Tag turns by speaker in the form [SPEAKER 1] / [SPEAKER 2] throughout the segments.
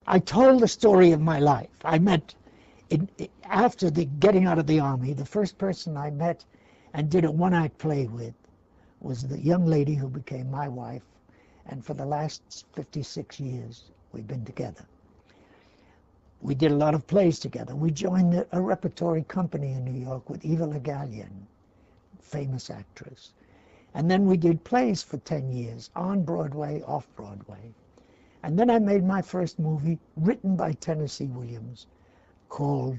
[SPEAKER 1] I told the story of my life. I met, after getting out of the Army, the first person I met and did a one-act play with was the young lady who became my wife, and for the last 56 years we've been together. We did a lot of plays together. We joined a repertory company in New York with Eva Le Gallienne, famous actress. And then we did plays for 10 years, on Broadway, off Broadway. And then I made my first movie, written by Tennessee Williams, called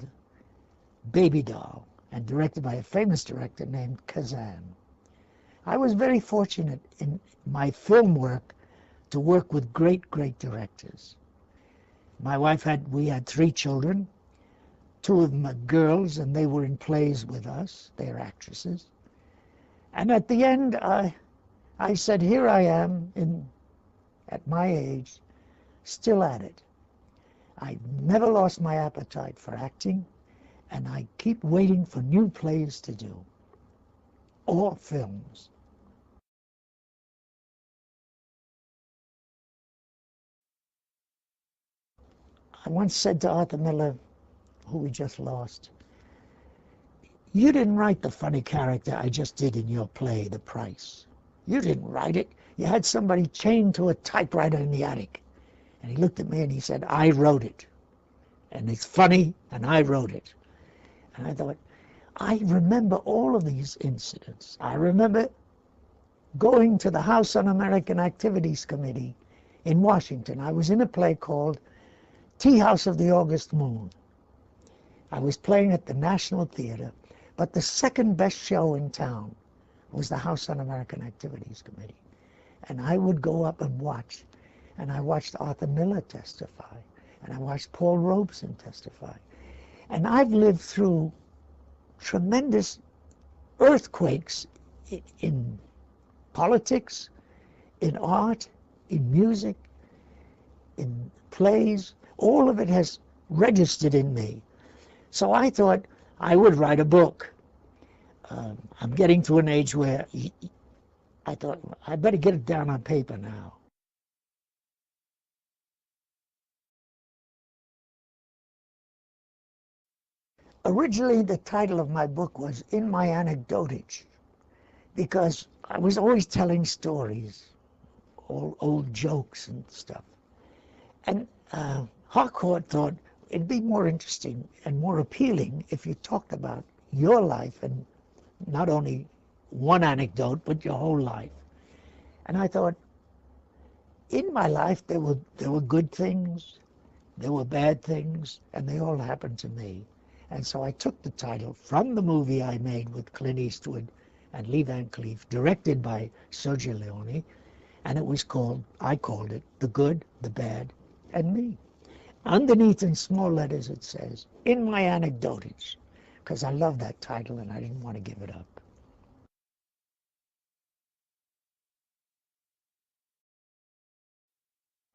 [SPEAKER 1] Baby Doll, and directed by a famous director named Kazan. I was very fortunate in my film work to work with great, great directors. My wife we had 3 children. 2 of them are girls, and they were in plays with us. They're actresses. And at the end, I said, here I am, at my age, still at it. I've never lost my appetite for acting, and I keep waiting for new plays to do, or films. I once said to Arthur Miller, who we just lost, you didn't write the funny character I just did in your play, The Price. You didn't write it. You had somebody chained to a typewriter in the attic. And he looked at me and he said, I wrote it. And it's funny, and I wrote it. And I thought, I remember all of these incidents. I remember going to the House Un-American Activities Committee in Washington. I was in a play called Tea House of the August Moon. I was playing at the National Theater, but the second best show in town was the House Un-American Activities Committee. And I would go up and watch. And I watched Arthur Miller testify. And I watched Paul Robeson testify. And I've lived through tremendous earthquakes in politics, in art, in music, in plays. All of it has registered in me. So I thought I would write a book. I'm getting to an age where I thought I better get it down on paper now. Originally, the title of my book was In My Anecdotage, because I was always telling stories, old jokes and stuff. And Harcourt thought it'd be more interesting and more appealing if you talked about your life and not only one anecdote, but your whole life. And I thought, in my life, there were good things, there were bad things, and they all happened to me. And so I took the title from the movie I made with Clint Eastwood and Lee Van Cleef, directed by Sergio Leone, and I called it The Good, the Bad, and Me. Underneath in small letters it says, In My Anecdotage, because I love that title and I didn't want to give it up.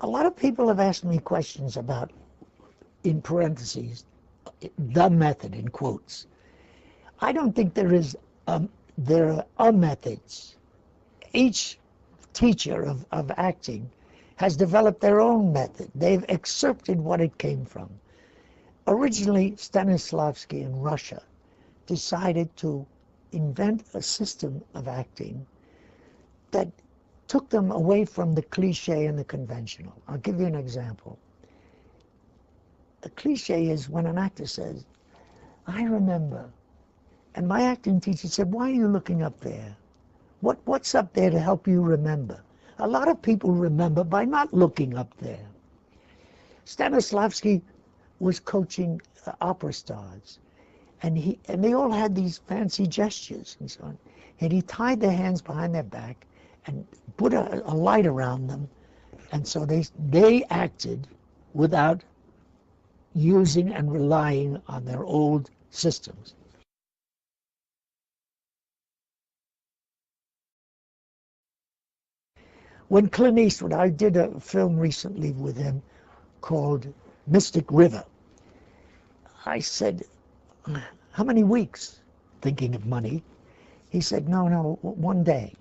[SPEAKER 1] A lot of people have asked me questions about, in parentheses, the method, in quotes. I don't think there are methods. Each teacher of acting has developed their own method. They've excerpted what it came from. Originally, Stanislavski in Russia decided to invent a system of acting that took them away from the cliche and the conventional. I'll give you an example. The cliche is when an actor says, I remember, and my acting teacher said, why are you looking up there? What's up there to help you remember? A lot of people remember by not looking up there. Stanislavski was coaching opera stars, and they all had these fancy gestures and so on. And he tied their hands behind their back and put a light around them, and so they acted without using and relying on their old systems. When Clint Eastwood, I did a film recently with him called Mystic River. I said, how many weeks? Thinking of money. He said, no, one day.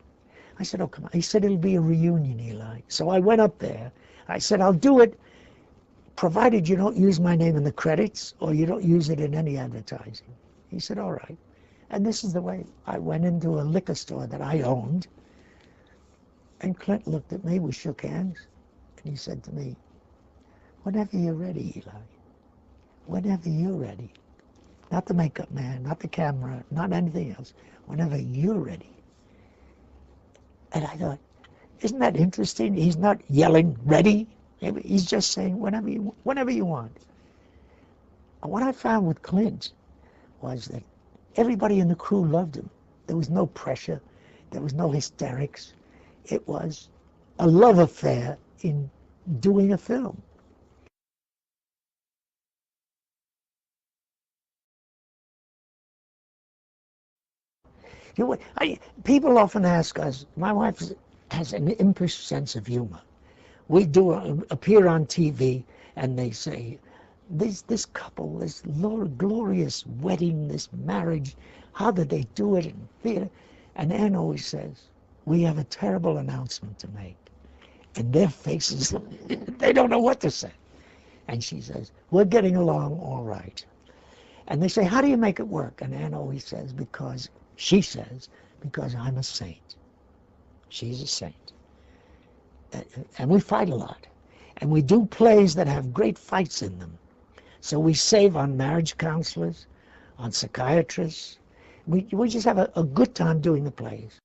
[SPEAKER 1] I said, oh, come on. He said, it'll be a reunion, Eli. So I went up there. I said, I'll do it provided you don't use my name in the credits or you don't use it in any advertising. He said, all right. And this is the way. I went into a liquor store that I owned, and Clint looked at me, we shook hands, and he said to me, whenever you're ready, Eli, whenever you're ready. Not the makeup man, not the camera, not anything else. Whenever you're ready. And I thought, isn't that interesting? He's not yelling, ready. He's just saying, whenever you want. And what I found with Clint was that everybody in the crew loved him. There was no pressure. There was no hysterics. It was a love affair in doing a film. People often ask us, my wife has an impish sense of humor. We appear on TV and they say, this couple, this glorious wedding, this marriage, how did they do it in theater? And Ann always says, we have a terrible announcement to make. And their faces, they don't know what to say. And she says, we're getting along all right. And they say, how do you make it work? And Ann always says, because I'm a saint. She's a saint. And we fight a lot. And we do plays that have great fights in them. So we save on marriage counselors, on psychiatrists. We just have a good time doing the plays.